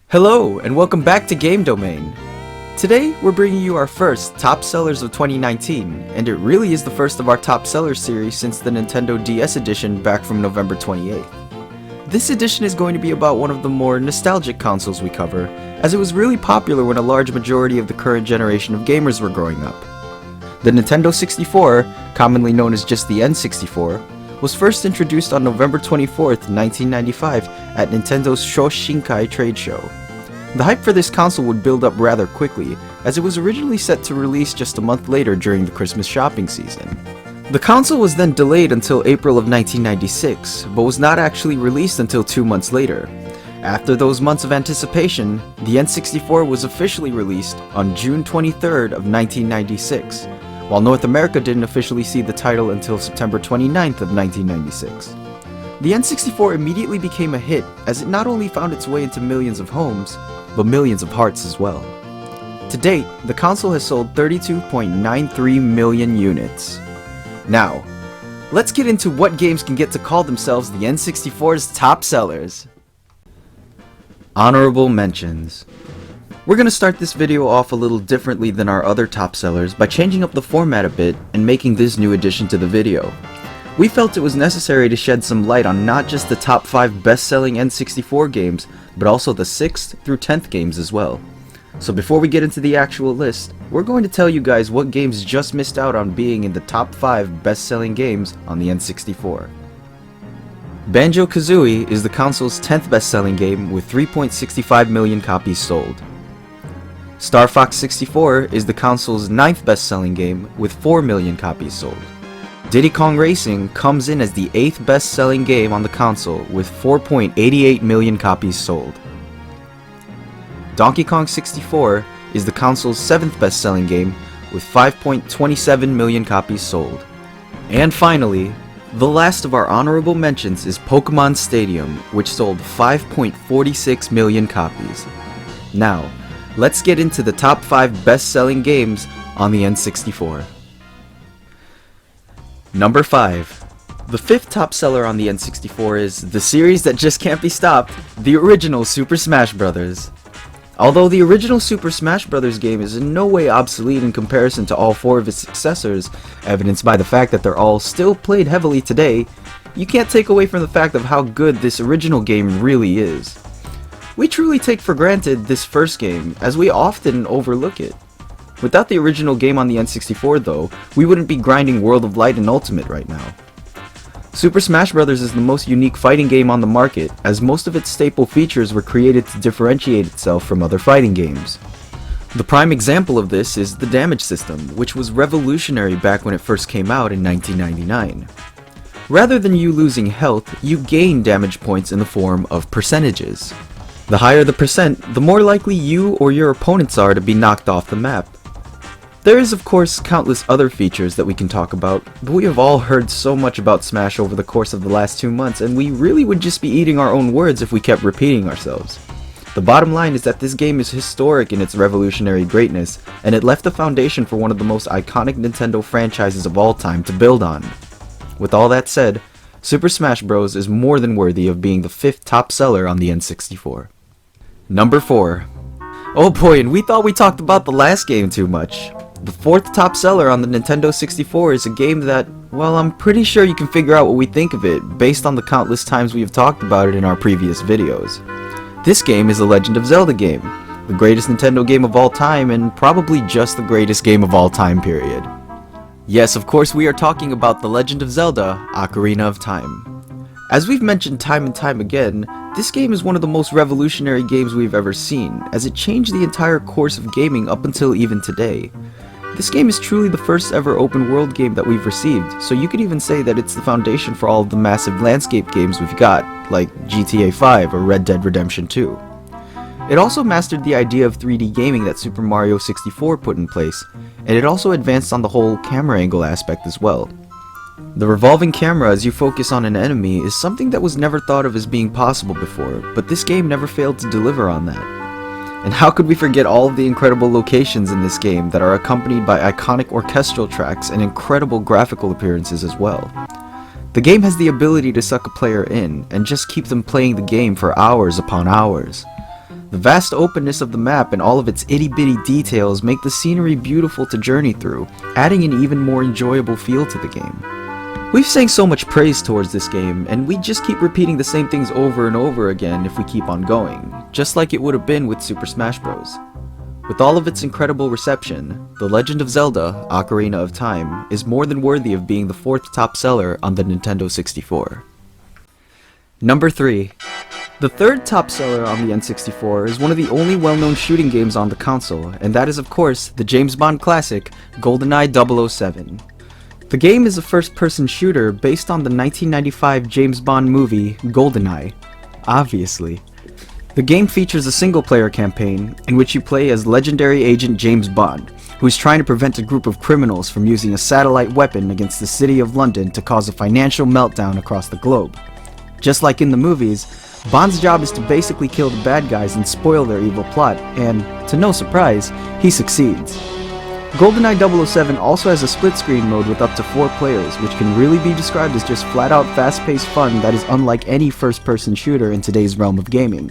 Hello, and welcome back to Game Domain. Today, we're bringing you our first top sellers of 2019, and it really is the first of our top sellers series since the Nintendo DS edition back from November 28th. This edition is going to be about one of the more nostalgic consoles we cover, as it was really popular when a large majority of the current generation of gamers were growing up. The Nintendo 64, commonly known as just the N64, was first introduced on November 24th, 1995 at Nintendo's Shoshinkai trade show. The hype for this console would build up rather quickly, as it was originally set to release just a month later during the Christmas shopping season. The console was then delayed until April of 1996, but was not actually released until 2 months later. After those months of anticipation, the N64 was officially released on June 23rd of 1996, while North America didn't officially see the title until September 29th of 1996. The N64 immediately became a hit, as it not only found its way into millions of homes, but millions of hearts as well. To date, the console has sold 32.93 million units. Now, let's get into what games can get to call themselves the N64's top sellers. Honorable mentions. We're going to start this video off a little differently than our other top sellers by changing up the format a bit and making this new addition to the video. We felt it was necessary to shed some light on not just the top 5 best-selling N64 games, but also the 6th through 10th games as well. So before we get into the actual list, we're going to tell you guys what games just missed out on being in the top 5 best-selling games on the N64. Banjo-Kazooie is the console's 10th best-selling game with 3.65 million copies sold. Star Fox 64 is the console's 9th best-selling game with 4 million copies sold. Diddy Kong Racing comes in as the 8th best-selling game on the console with 4.88 million copies sold. Donkey Kong 64 is the console's 7th best-selling game with 5.27 million copies sold. And finally, the last of our honorable mentions is Pokemon Stadium, which sold 5.46 million copies. Now, let's get into the top 5 best-selling games on the N64. Number 5. The 5th top seller on the N64 is the series that just can't be stopped, the original Super Smash Bros. Although the original Super Smash Bros. Game is in no way obsolete in comparison to all 4 of its successors, evidenced by the fact that they're all still played heavily today, you can't take away from the fact of how good this original game really is. We truly take for granted this first game, as we often overlook it. Without the original game on the N64 though, we wouldn't be grinding World of Light and Ultimate right now. Super Smash Bros. Is the most unique fighting game on the market, as most of its staple features were created to differentiate itself from other fighting games. The prime example of this is the damage system, which was revolutionary back when it first came out in 1999. Rather than you losing health, you gain damage points in the form of percentages. The higher the percent, the more likely you or your opponents are to be knocked off the map. There is of course countless other features that we can talk about, but we have all heard so much about Smash over the course of the last 2 months, and we really would just be eating our own words if we kept repeating ourselves. The bottom line is that this game is historic in its revolutionary greatness, and it left the foundation for one of the most iconic Nintendo franchises of all time to build on. With all that said, Super Smash Bros. Is more than worthy of being the 5th top seller on the N64. Number 4. Oh boy, and we thought we talked about the last game too much. The 4th top seller on the Nintendo 64 is a game that, well, I'm pretty sure you can figure out what we think of it based on the countless times we have talked about it in our previous videos. This game is the Legend of Zelda game, the greatest Nintendo game of all time and probably just the greatest game of all time period. Yes, of course we are talking about The Legend of Zelda: Ocarina of Time. As we've mentioned time and time again, this game is one of the most revolutionary games we've ever seen, as it changed the entire course of gaming up until even today. This game is truly the first ever open world game that we've received, so you could even say that it's the foundation for all of the massive landscape games we've got, like GTA 5 or Red Dead Redemption 2. It also mastered the idea of 3D gaming that Super Mario 64 put in place, and it also advanced on the whole camera angle aspect as well. The revolving camera as you focus on an enemy is something that was never thought of as being possible before, but this game never failed to deliver on that. And how could we forget all of the incredible locations in this game that are accompanied by iconic orchestral tracks and incredible graphical appearances as well. The game has the ability to suck a player in and just keep them playing the game for hours upon hours. The vast openness of the map and all of its itty-bitty details make the scenery beautiful to journey through, adding an even more enjoyable feel to the game. We've sang so much praise towards this game, and we just keep repeating the same things over and over again if we keep on going, just like it would have been with Super Smash Bros. With all of its incredible reception, The Legend of Zelda: Ocarina of Time is more than worthy of being the 4th top seller on the Nintendo 64. Number 3. The 3rd top seller on the N64 is one of the only well-known shooting games on the console, and that is of course the James Bond classic, Goldeneye 007. The game is a first-person shooter based on the 1995 James Bond movie, Goldeneye. Obviously. The game features a single-player campaign, in which you play as legendary agent James Bond, who is trying to prevent a group of criminals from using a satellite weapon against the city of London to cause a financial meltdown across the globe. Just like in the movies, Bond's job is to basically kill the bad guys and spoil their evil plot, and, to no surprise, he succeeds. GoldenEye 007 also has a split-screen mode with up to 4 players, which can really be described as just flat-out fast-paced fun that is unlike any first-person shooter in today's realm of gaming.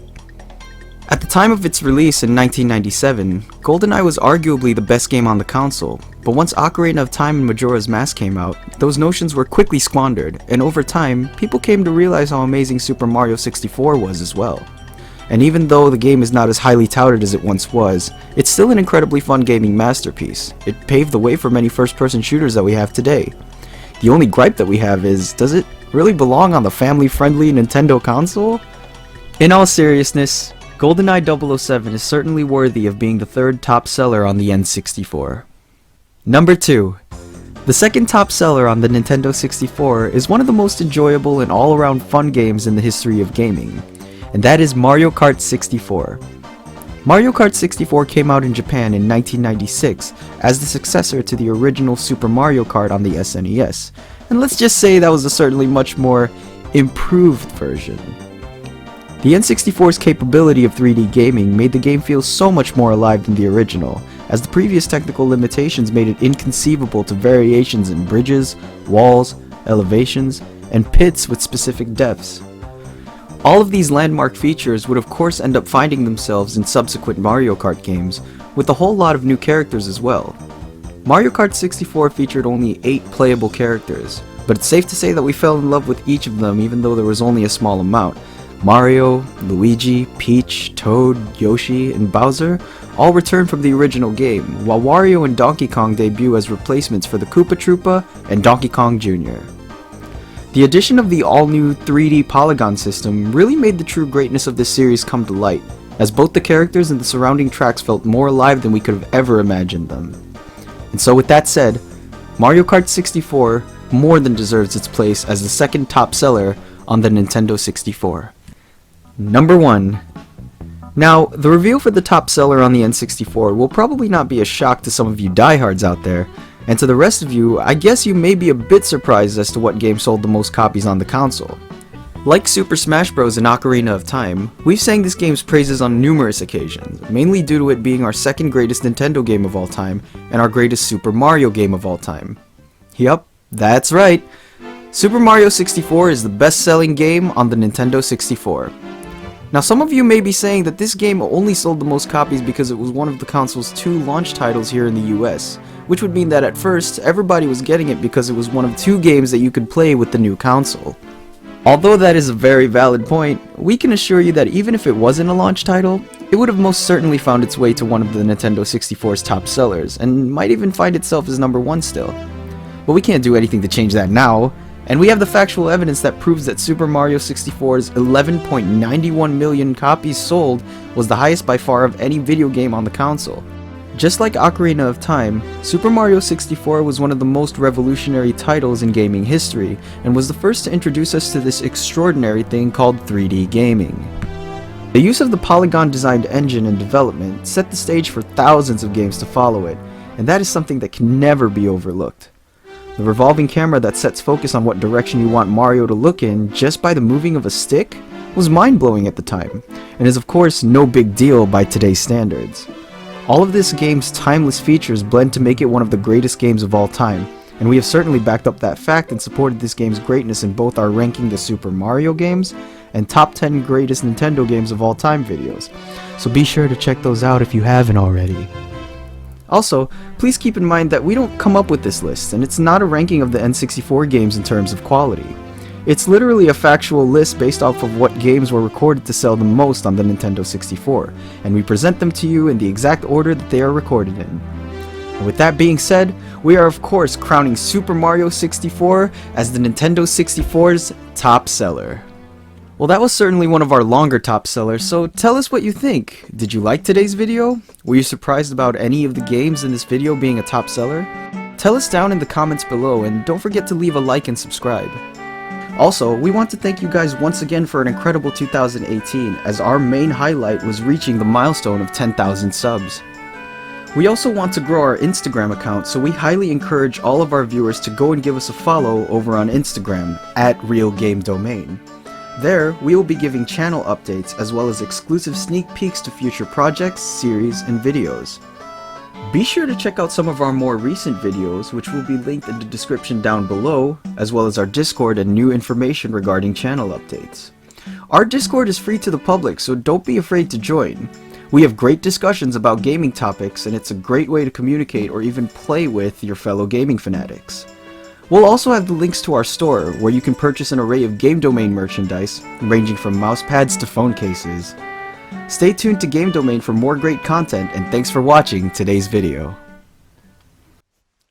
At the time of its release in 1997, GoldenEye was arguably the best game on the console, but once Ocarina of Time and Majora's Mask came out, those notions were quickly squandered, and over time, people came to realize how amazing Super Mario 64 was as well. And even though the game is not as highly touted as it once was, it's still an incredibly fun gaming masterpiece. It paved the way for many first-person shooters that we have today. The only gripe that we have is, does it really belong on the family-friendly Nintendo console? In all seriousness, GoldenEye 007 is certainly worthy of being the 3rd top seller on the N64. Number 2. The 2nd top seller on the Nintendo 64 is one of the most enjoyable and all-around fun games in the history of gaming, and that is Mario Kart 64. Mario Kart 64 came out in Japan in 1996 as the successor to the original Super Mario Kart on the SNES, and let's just say that was a certainly much more improved version. The N64's capability of 3D gaming made the game feel so much more alive than the original, as the previous technical limitations made it inconceivable to variations in bridges, walls, elevations, and pits with specific depths. All of these landmark features would of course end up finding themselves in subsequent Mario Kart games, with a whole lot of new characters as well. Mario Kart 64 featured only 8 playable characters, but it's safe to say that we fell in love with each of them even though there was only a small amount. Mario, Luigi, Peach, Toad, Yoshi, and Bowser all return from the original game, while Wario and Donkey Kong debut as replacements for the Koopa Troopa and Donkey Kong Jr. The addition of the all-new 3D polygon system really made the true greatness of this series come to light, as both the characters and the surrounding tracks felt more alive than we could have ever imagined them. And so with that said, Mario Kart 64 more than deserves its place as the 2nd top seller on the Nintendo 64. Number 1. Now, the reveal for the top seller on the N64 will probably not be a shock to some of you diehards out there, and to the rest of you, I guess you may be a bit surprised as to what game sold the most copies on the console. Like Super Smash Bros. And Ocarina of Time, we've sang this game's praises on numerous occasions, mainly due to it being our 2nd greatest Nintendo game of all time, and our greatest Super Mario game of all time. Yup, that's right! Super Mario 64 is the best-selling game on the Nintendo 64. Now some of you may be saying that this game only sold the most copies because it was one of the console's 2 launch titles here in the US, which would mean that at first, everybody was getting it because it was one of 2 games that you could play with the new console. Although that is a very valid point, we can assure you that even if it wasn't a launch title, it would have most certainly found its way to one of the Nintendo 64's top sellers, and might even find itself as number 1 still. But we can't do anything to change that now, and we have the factual evidence that proves that Super Mario 64's 11.91 million copies sold was the highest by far of any video game on the console. Just like Ocarina of Time, Super Mario 64 was one of the most revolutionary titles in gaming history, and was the first to introduce us to this extraordinary thing called 3D gaming. The use of the polygon-designed engine and development set the stage for thousands of games to follow it, and that is something that can never be overlooked. The revolving camera that sets focus on what direction you want Mario to look in just by the moving of a stick was mind-blowing at the time, and is of course no big deal by today's standards. All of this game's timeless features blend to make it one of the greatest games of all time, and we have certainly backed up that fact and supported this game's greatness in both our ranking the Super Mario games, and top 10 greatest Nintendo games of all time videos, so be sure to check those out if you haven't already. Also, please keep in mind that we don't come up with this list, and it's not a ranking of the N64 games in terms of quality. It's literally a factual list based off of what games were recorded to sell the most on the Nintendo 64, and we present them to you in the exact order that they are recorded in. And with that being said, we are of course crowning Super Mario 64 as the Nintendo 64's top seller. Well, that was certainly one of our longer top sellers, so tell us what you think. Did you like today's video? Were you surprised about any of the games in this video being a top seller? Tell us down in the comments below, and don't forget to leave a like and subscribe. Also, we want to thank you guys once again for an incredible 2018, as our main highlight was reaching the milestone of 10,000 subs. We also want to grow our Instagram account, so we highly encourage all of our viewers to go and give us a follow over on Instagram, @RealGameDomain. There, we will be giving channel updates as well as exclusive sneak peeks to future projects, series, and videos. Be sure to check out some of our more recent videos, which will be linked in the description down below, as well as our Discord and new information regarding channel updates. Our Discord is free to the public, so don't be afraid to join. We have great discussions about gaming topics, and it's a great way to communicate or even play with your fellow gaming fanatics. We'll also have the links to our store, where you can purchase an array of Game Domain merchandise, ranging from mousepads to phone cases. Stay tuned to Game Domain for more great content, and thanks for watching today's video.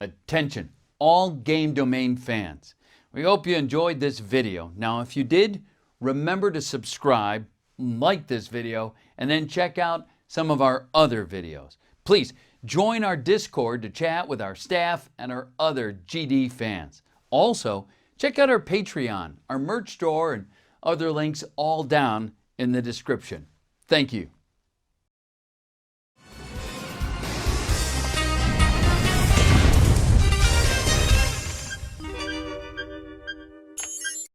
Attention, all Game Domain fans. We hope you enjoyed this video. Now, if you did, remember to subscribe, like this video, and then check out some of our other videos. Please join our Discord to chat with our staff and our other GD fans. Also, check out our Patreon, our merch store, and other links all down in the description. Thank you.